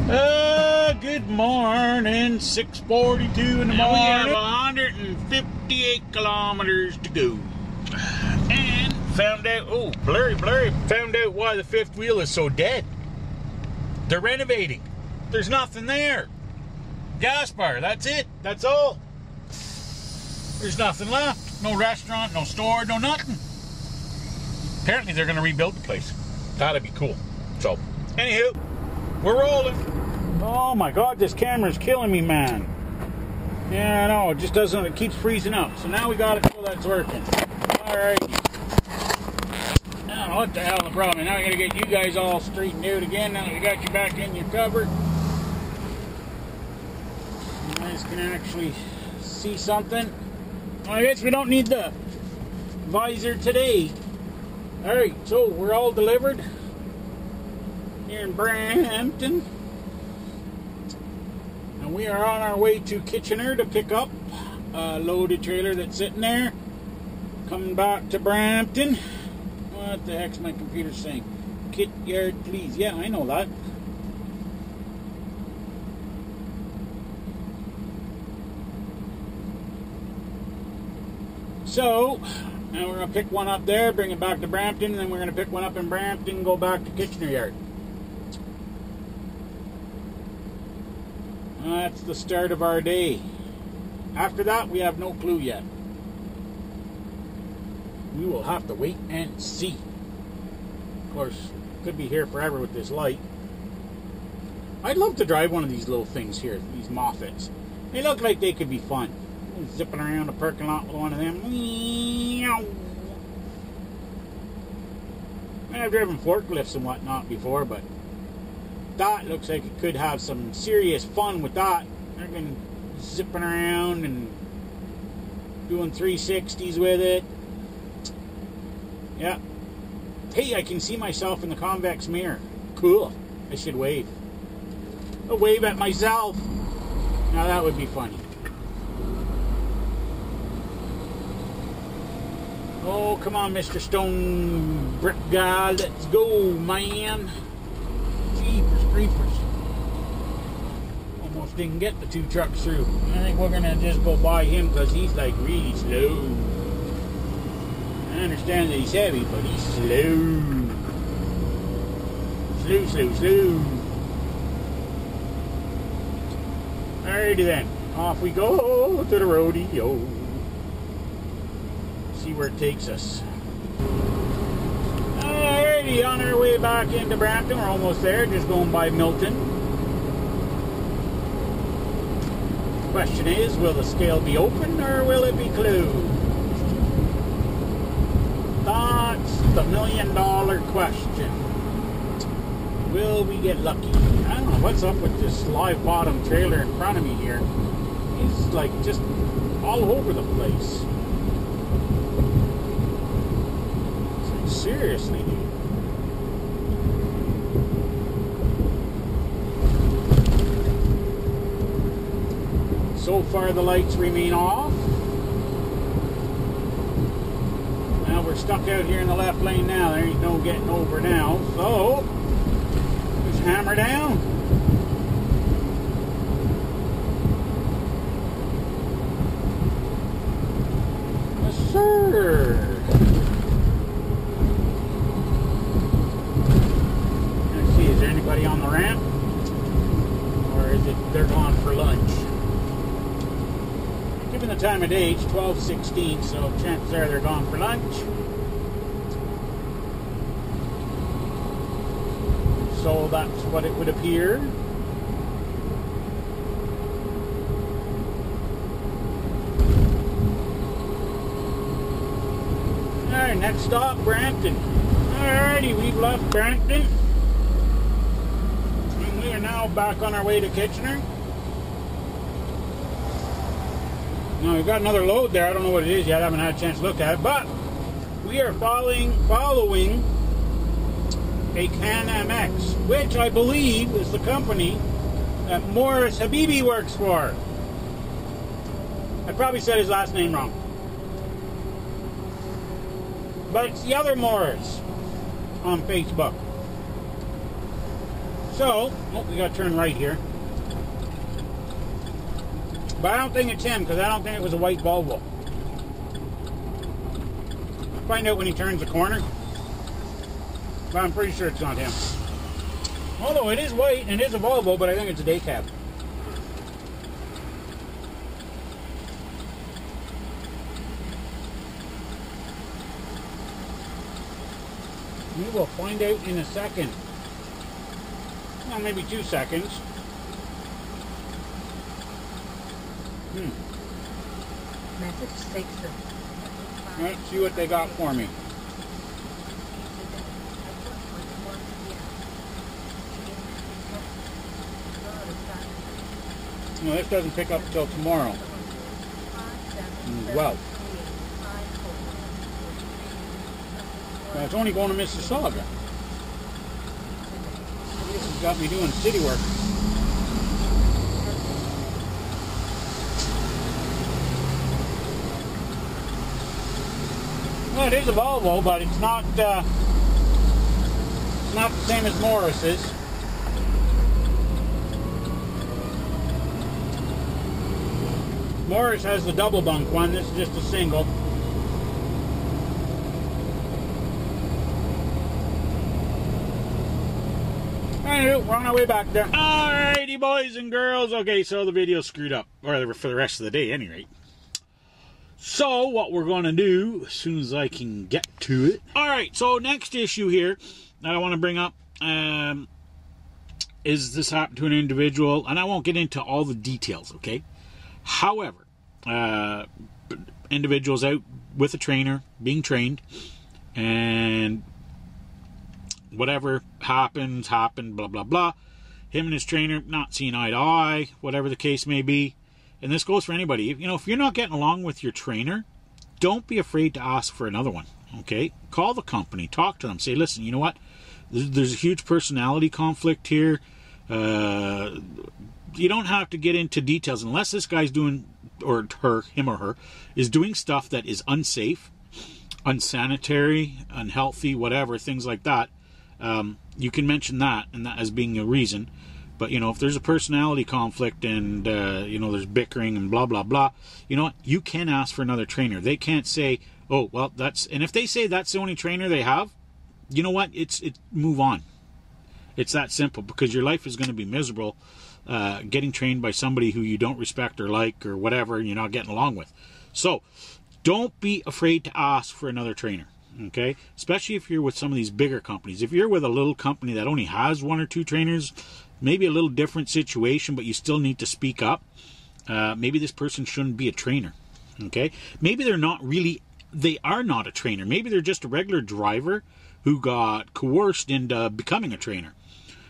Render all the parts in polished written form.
Good morning, 6:42 in the morning. We have 158 kilometers to go. And found out, oh, blurry, found out why the fifth wheel is so dead. They're renovating. There's nothing there. Gas bar, that's it. That's all. There's nothing left. No restaurant, no store, no nothing. Apparently they're going to rebuild the place. That'd be cool. So, anywho, we're rolling. Oh my God, this camera's killing me, man. Yeah, I know, it just doesn't, it keeps freezing up. So now we got it so that's working. Alright. I don't know what the hell the problem is. Now I gotta get you guys all straightened out again. Now that we got you back in your cover. You guys can actually see something. I guess we don't need the visor today. Alright, so we're all delivered here in Brampton. And we are on our way to Kitchener to pick up a loaded trailer that's sitting there. Coming back to Brampton. What the heck's my computer saying? Kit yard, please. Yeah, I know that. So, now we're going to pick one up there, bring it back to Brampton, and then we're going to pick one up in Brampton, go back to Kitchener Yard. That's the start of our day. After that, we have no clue yet. We will have to wait and see. Of course, could be here forever with this light. I'd love to drive one of these little things here, these Moffats. They look like they could be fun. Zipping around the parking lot with one of them. I've driven forklifts and whatnot before, but that looks like it could have some serious fun with that. I've been zipping around and doing 360s with it. Yeah. Hey, I can see myself in the convex mirror. Cool. I should wave. I'll wave at myself. Now that would be funny. Oh, come on, Mr. Stone Brick Guy. Let's go, man. Jeepers creepers. Almost didn't get the two trucks through. I think we're going to just go by him because he's like really slow. I understand that he's heavy, but he's slow. Slow. Alrighty then. Off we go to the rodeo. See where it takes us. Alrighty, on our way back into Brampton. We're almost there, just going by Milton. Question is, will the scale be open or will it be closed? That's the $1,000,000 question. Will we get lucky? I don't know what's up with this live bottom trailer in front of me here. It's like just all over the place. Seriously, dude. So far the lights remain off. Now we're stuck out here in the left lane now. There ain't no getting over now. So, just hammer down. Yes, sir. On the ramp, or is it they're gone for lunch? Given the time of day, it's 12:16, so chances are they're gone for lunch. So that's what it would appear. Alright, next stop, Brampton. Alrighty, we've left Brampton. We are now back on our way to Kitchener. Now we've got another load there. I don't know what it is yet. I haven't had a chance to look at it, but we are following a Canon MX, which I believe is the company that Morris Habibi works for. I probably said his last name wrong, but it's the other Morris on Facebook. So, oh, we got to turn right here. But I don't think it's him, because I don't think it was a white Volvo. Find out when he turns the corner. But I'm pretty sure it's not him. Although it is white and it is a Volvo, but I think it's a day cab. We will find out in a second. Well, maybe 2 seconds. Message station. Let's see what they got for me. No, this doesn't pick up till tomorrow. Well, it's only going to Mississauga. This has got me doing city work. Well, it is a Volvo, but it's not the same as Morris's. Morris has the double bunk one. This is just a single. Anyway, we're on our way back there. Alrighty, boys and girls. Okay, so the video screwed up, or for the rest of the day, at any rate. So, what we're going to do, as soon as I can get to it. Alright, so next issue here that I want to bring up is this happened to an individual, and I won't get into all the details, okay? However, individuals out with a trainer, being trained, and whatever happened, blah, blah, blah. Him and his trainer not seeing eye to eye, whatever the case may be. And this goes for anybody. You know, if you're not getting along with your trainer, don't be afraid to ask for another one, okay? Call the company, talk to them, say, listen, you know what? There's a huge personality conflict here. You don't have to get into details unless this guy's doing, or her, him or her, is doing stuff that is unsafe, unsanitary, unhealthy, whatever, things like that. You can mention that, and that as being a reason. But, you know, if there's a personality conflict and, you know, there's bickering and blah, blah, blah, you know what? You can ask for another trainer. They can't say, oh, well, that's... And if they say that's the only trainer they have, you know what? Move on. It's that simple, because your life is going to be miserable getting trained by somebody who you don't respect or like or whatever, and you're not getting along with. So, don't be afraid to ask for another trainer. Okay, especially if you're with some of these bigger companies. If you're with a little company that only has 1 or 2 trainers, maybe a little different situation, but you still need to speak up. Maybe this person shouldn't be a trainer. Okay, maybe they are not a trainer. Maybe they're just a regular driver who got coerced into becoming a trainer.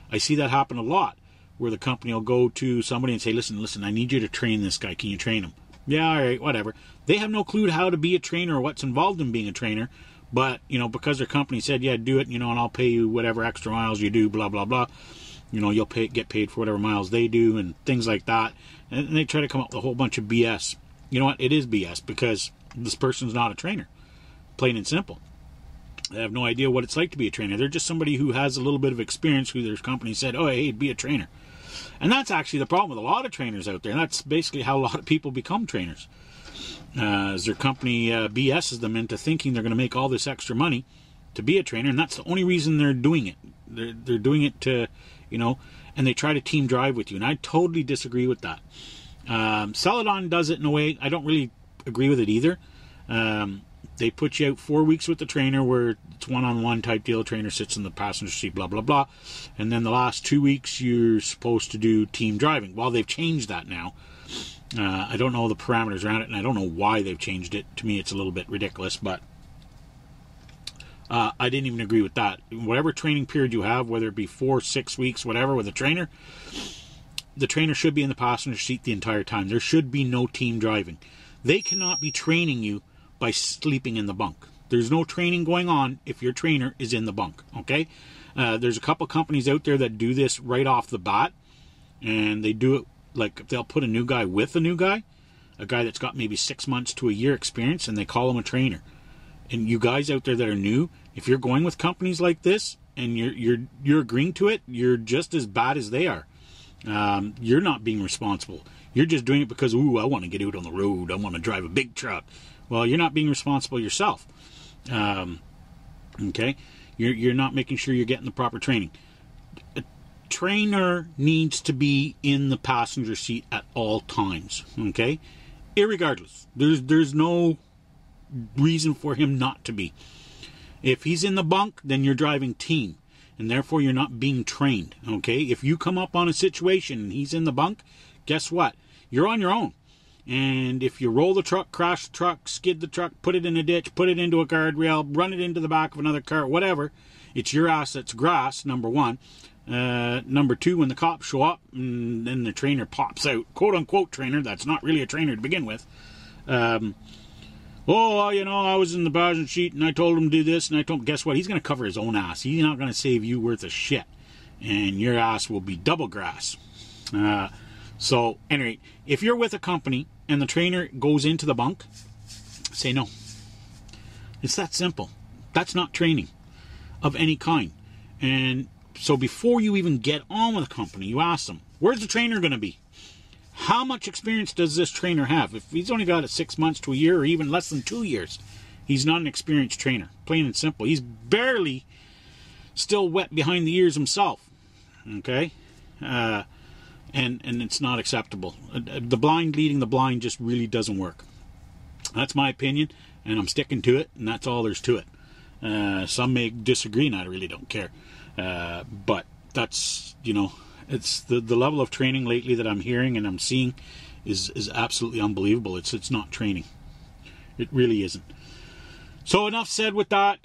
I see that happen a lot, where the company will go to somebody and say, listen, I need you to train this guy. Can you train him? Yeah, all right, whatever. They have no clue how to be a trainer or what's involved in being a trainer. But, you know, because their company said, yeah, do it, you know, and I'll pay you whatever extra miles you do, blah, blah, blah. You know, you'll get paid for whatever miles they do and things like that. And they try to come up with a whole bunch of BS. You know what? It is BS, because this person's not a trainer. Plain and simple. They have no idea what it's like to be a trainer. They're just somebody who has a little bit of experience, who their company said, oh, hey, be a trainer. And that's actually the problem with a lot of trainers out there. And that's basically how a lot of people become trainers. As their company BS's them into thinking they're going to make all this extra money to be a trainer, and that's the only reason they're doing it. They're doing it to, you know, and they try to team drive with you, and I totally disagree with that. Celadon does it in a way I don't really agree with it either. They put you out 4 weeks with the trainer, where it's one-on-one type deal. The trainer sits in the passenger seat, blah, blah, blah. And then the last 2 weeks, you're supposed to do team driving. Well, they've changed that now. I don't know the parameters around it, and I don't know why they've changed it. To me, it's a little bit ridiculous, but I didn't even agree with that. Whatever training period you have, whether it be 4, 6 weeks, whatever, with a trainer, the trainer should be in the passenger seat the entire time. There should be no team driving. They cannot be training you by sleeping in the bunk. There's no training going on if your trainer is in the bunk, okay? There's a couple companies out there that do this right off the bat, and they do it like they'll put a new guy with a new guy, a guy that's got maybe 6 months to a year experience, and they call him a trainer. And you guys out there that are new, if you're going with companies like this, and you're agreeing to it, you're just as bad as they are. You're not being responsible. You're just doing it because, ooh, I want to get out on the road. I want to drive a big truck. Well, you're not being responsible yourself. Okay? You're not making sure you're getting the proper training. A trainer needs to be in the passenger seat at all times. Okay? Irregardless. There's no reason for him not to be. If he's in the bunk, then you're driving team, and therefore you're not being trained. Okay? If you come up on a situation and he's in the bunk, guess what? You're on your own. And if you roll the truck, crash the truck, skid the truck, put it in a ditch, put it into a guardrail, run it into the back of another car, whatever, it's your ass that's grass, number one. Number two, when the cops show up and then the trainer pops out, quote-unquote trainer, that's not really a trainer to begin with. Oh, you know, I was in the passenger seat and I told him to do this, and I told him, guess what? He's going to cover his own ass. He's not going to save you worth of shit. And your ass will be double grass. So, anyway, if you're with a company and the trainer goes into the bunk, say no. It's that simple. That's not training of any kind. And so before you even get on with a company, you ask them, where's the trainer going to be? How much experience does this trainer have? If he's only got 6 months to a year or even less than 2 years, he's not an experienced trainer. Plain and simple. He's barely still wet behind the ears himself. Okay? And it's not acceptable. The blind leading the blind just really doesn't work. That's my opinion, and I'm sticking to it, and that's all there's to it. Some may disagree, and I really don't care. But that's, you know, it's the level of training lately that I'm hearing and I'm seeing is absolutely unbelievable. It's not training. It really isn't. So enough said with that.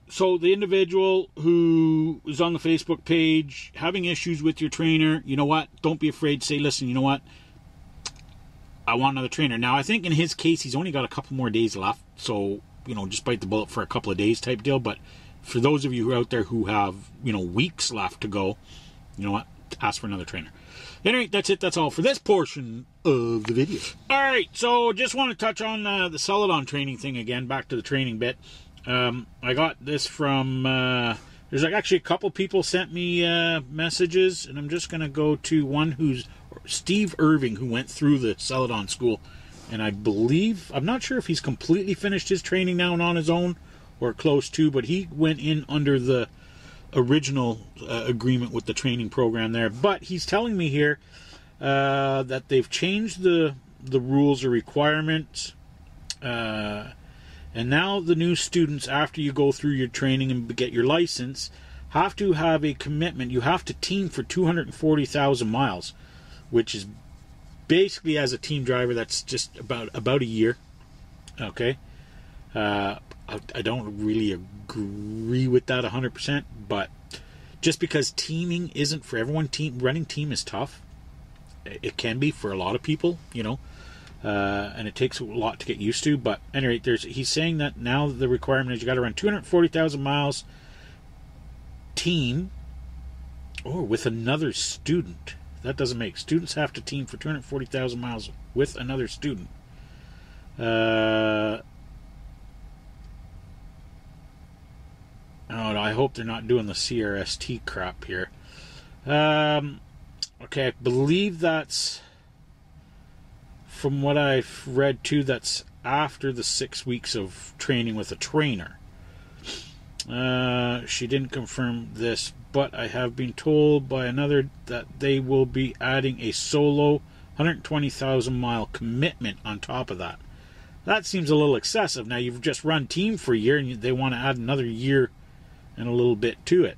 So the individual who is on the Facebook page having issues with your trainer, you know what? Don't be afraid to say, listen, you know what? I want another trainer. Now, I think in his case, he's only got a couple more days left. So, you know, just bite the bullet for a couple of days type deal. But for those of you who are out there who have, you know, weeks left to go, you know what? Ask for another trainer. Anyway, that's it. That's all for this portion of the video. Alright, so just want to touch on the Celadon training thing again. Back to the training bit. I got this from... there's actually a couple people sent me messages, and I'm just going to go to one who's Steve Irving, who went through the Celadon school. And I believe... I'm not sure if he's completely finished his training now and on his own, or close to, but he went in under the original agreement with the training program there. But he's telling me here that they've changed the rules or requirements, and now the new students, after you go through your training and get your license, have to have a commitment. You have to team for 240,000 miles, which is basically, as a team driver, that's just about a year. Okay. I don't really agree with that 100%, but just because teaming isn't for everyone, running team is tough. It can be for a lot of people, you know, and it takes a lot to get used to. But anyway, he's saying that now the requirement is you got to run 240,000 miles team or with another student. That doesn't make students have to team for 240,000 miles with another student. Oh, I hope they're not doing the CRST crap here. Okay, I believe that's, from what I've read too, that's after the 6 weeks of training with a trainer. She didn't confirm this, but I have been told by another that they will be adding a solo 120,000 mile commitment on top of that. That seems a little excessive. Now, you've just run team for a year and they want to add another year and a little bit to it.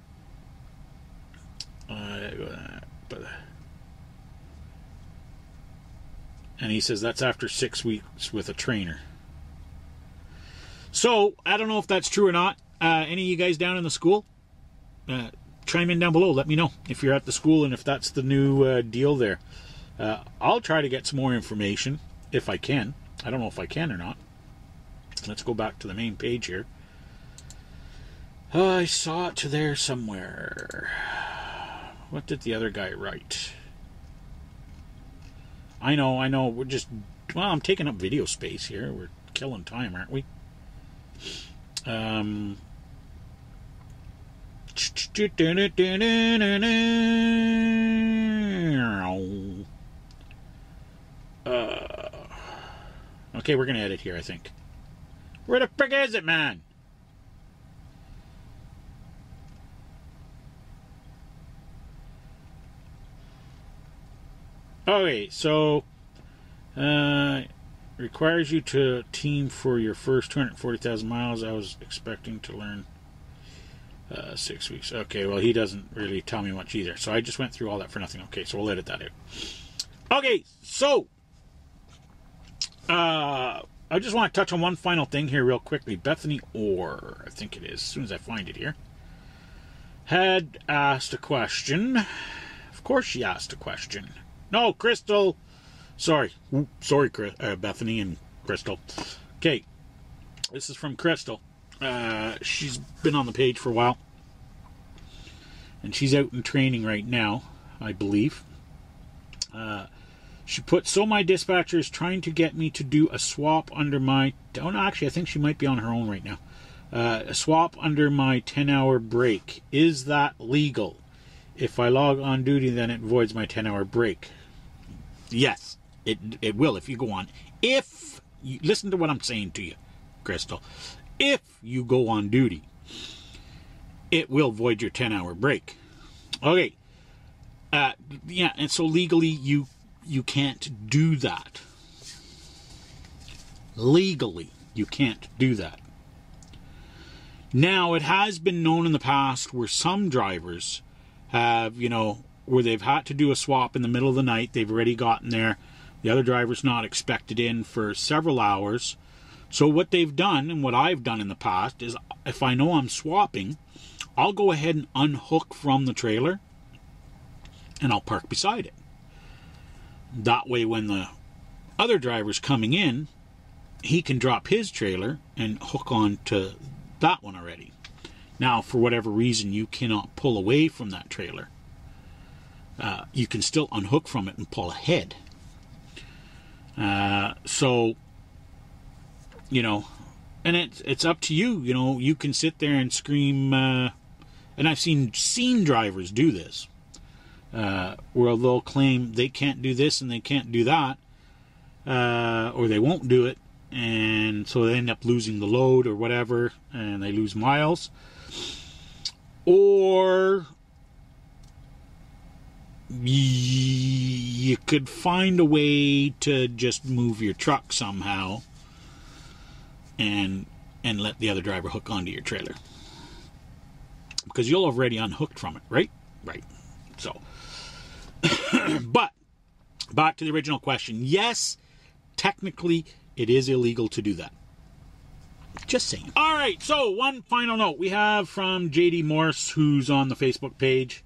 And he says that's after 6 weeks with a trainer. So, I don't know if that's true or not. Any of you guys down in the school? Chime in down below. Let me know if you're at the school and if that's the new deal there. I'll try to get some more information if I can. I don't know if I can or not. Let's go back to the main page here. I saw it there somewhere. What did the other guy write? I know. We're just... Well, I'm taking up video space here. We're killing time, aren't we? Okay, we're gonna edit here, I think. Where the frick is it, man? Okay, so requires you to team for your first 240,000 miles. I was expecting to learn 6 weeks. Okay, well, he doesn't really tell me much either. So I just went through all that for nothing. Okay, so we'll edit that out. Okay, so I just want to touch on one final thing here real quickly. Bethany Orr, I think it is, as soon as I find it here, had asked a question. Of course she asked a question. No, Crystal. Sorry, Bethany and Crystal. Okay, this is from Crystal. She's been on the page for a while, and she's out in training right now, I believe. She put, so my dispatcher is trying to get me to do a swap under my... Oh, no, actually, I think she might be on her own right now. A swap under my 10-hour break. Is that legal? If I log on duty, then it voids my 10-hour break. Yes, it will if you go on. If you listen to what I'm saying to you, Crystal. If you go on duty, it will void your 10-hour break. Okay. Yeah, and so legally you can't do that. Legally, you can't do that. Now, it has been known in the past where some drivers have, where they've had to do a swap in the middle of the night. They've already gotten there. The other driver's not expected in for several hours. So what they've done, and what I've done in the past, is if I know I'm swapping, I'll go ahead and unhook from the trailer, and I'll park beside it. That way, when the other driver's coming in, he can drop his trailer and hook on to that one already. Now, for whatever reason, you cannot pull away from that trailer. You can still unhook from it and pull ahead. So, and it's up to you. You can sit there and scream, and I've seen drivers do this, where they'll claim they can't do this and they can't do that, or they won't do it, and so they end up losing the load or whatever, and they lose miles. Or you could find a way to just move your truck somehow and let the other driver hook onto your trailer, because you'll already unhooked from it, right? Right. So, but back to the original question. Yes, technically it is illegal to do that. Just saying. All right, so one final note we have from JD Morse, who's on the Facebook page.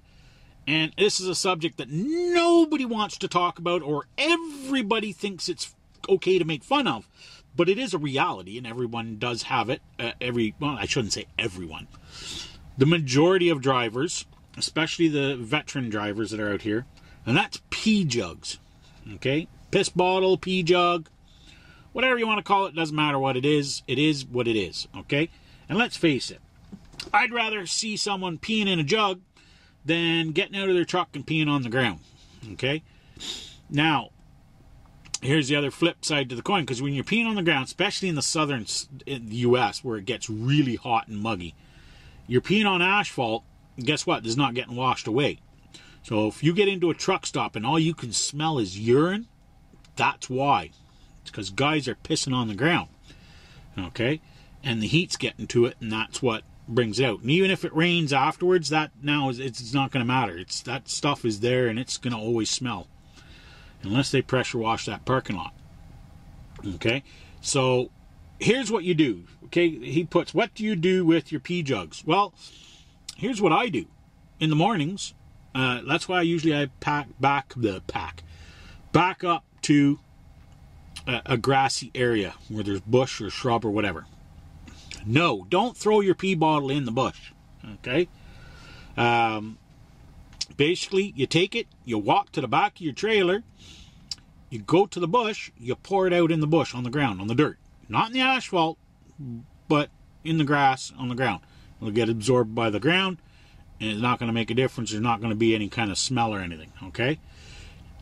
And this is a subject that nobody wants to talk about, or everybody thinks it's okay to make fun of. But it is a reality, and everyone does have it. Well, I shouldn't say everyone. The majority of drivers, especially the veteran drivers that are out here, and that's pee jugs. Okay? Piss bottle, pee jug, whatever you want to call it, doesn't matter what it is what it is. Okay? And let's face it, I'd rather see someone peeing in a jug than getting out of their truck and peeing on the ground. Okay? Now, here's the other flip side to the coin, because when you're peeing on the ground, especially in the U.S., where it gets really hot and muggy, you're peeing on asphalt, and guess what? It's not getting washed away. So if you get into a truck stop and all you can smell is urine, that's why. It's because guys are pissing on the ground. Okay? And the heat's getting to it, and that's what brings it out. And even if it rains afterwards, it's not going to matter. That stuff is there, and it's going to always smell, unless they pressure wash that parking lot. Okay? So here's what you do. Okay? He puts, what do you do with your pee jugs? Well, here's what I do. In the mornings, that's why I back up to a grassy area where there's bush or shrub or whatever. No, don't throw your pee bottle in the bush. Okay? Basically, you take it, you walk to the back of your trailer, you go to the bush, you pour it out in the bush, on the ground, on the dirt. Not in the asphalt, but in the grass, on the ground. It'll get absorbed by the ground, and it's not going to make a difference. There's not going to be any kind of smell or anything, okay?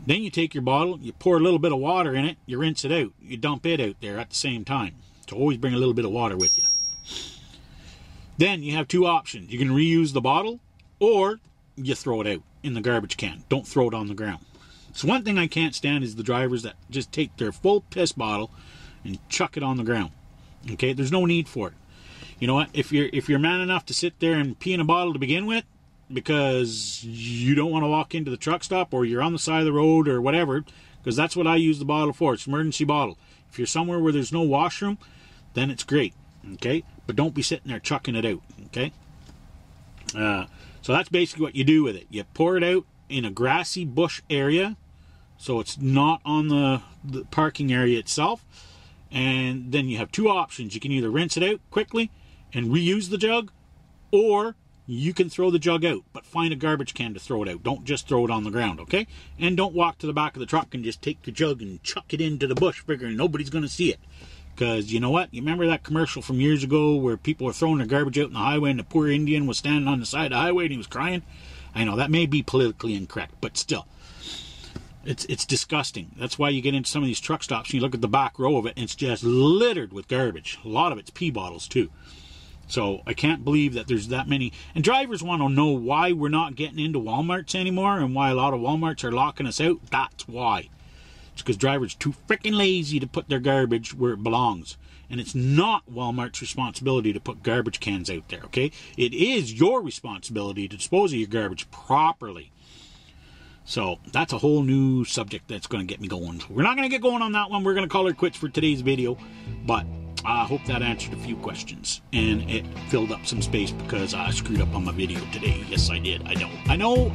Then you take your bottle, you pour a little bit of water in it, you rinse it out, you dump it out there at the same time. So always bring a little bit of water with you. Then you have two options. You can reuse the bottle, or you throw it out in the garbage can. Don't throw it on the ground. So one thing I can't stand is the drivers that just take their full piss bottle and chuck it on the ground. Okay, there's no need for it. You know what? If you're man enough to sit there and pee in a bottle to begin with, because you don't want to walk into the truck stop, or you're on the side of the road or whatever, because that's what I use the bottle for. It's an emergency bottle. If you're somewhere where there's no washroom, then it's great. Okay, but don't be sitting there chucking it out. Okay. So that's basically what you do with it. You pour it out in a grassy bush area, so it's not on the parking area itself. And then you have two options. You can either rinse it out quickly and reuse the jug, or you can throw the jug out, but find a garbage can to throw it out. Don't just throw it on the ground, okay? And don't walk to the back of the truck and just take the jug and chuck it into the bush figuring nobody's going to see it. Because you know what? You remember that commercial from years ago where people were throwing their garbage out in the highway and the poor Indian was standing on the side of the highway and he was crying? I know, that may be politically incorrect, but still. It's disgusting. That's why you get into some of these truck stops and you look at the back row of it and it's just littered with garbage. A lot of it's pee bottles too. So I can't believe that there's that many. And drivers want to know why we're not getting into Walmarts anymore and why a lot of Walmarts are locking us out. That's why. It's because drivers are too freaking lazy to put their garbage where it belongs. And it's not Walmart's responsibility to put garbage cans out there, okay? It is your responsibility to dispose of your garbage properly. So that's a whole new subject that's going to get me going. We're not going to get going on that one. We're going to call it quits for today's video. But I hope that answered a few questions. And it filled up some space because I screwed up on my video today. Yes, I did. I know.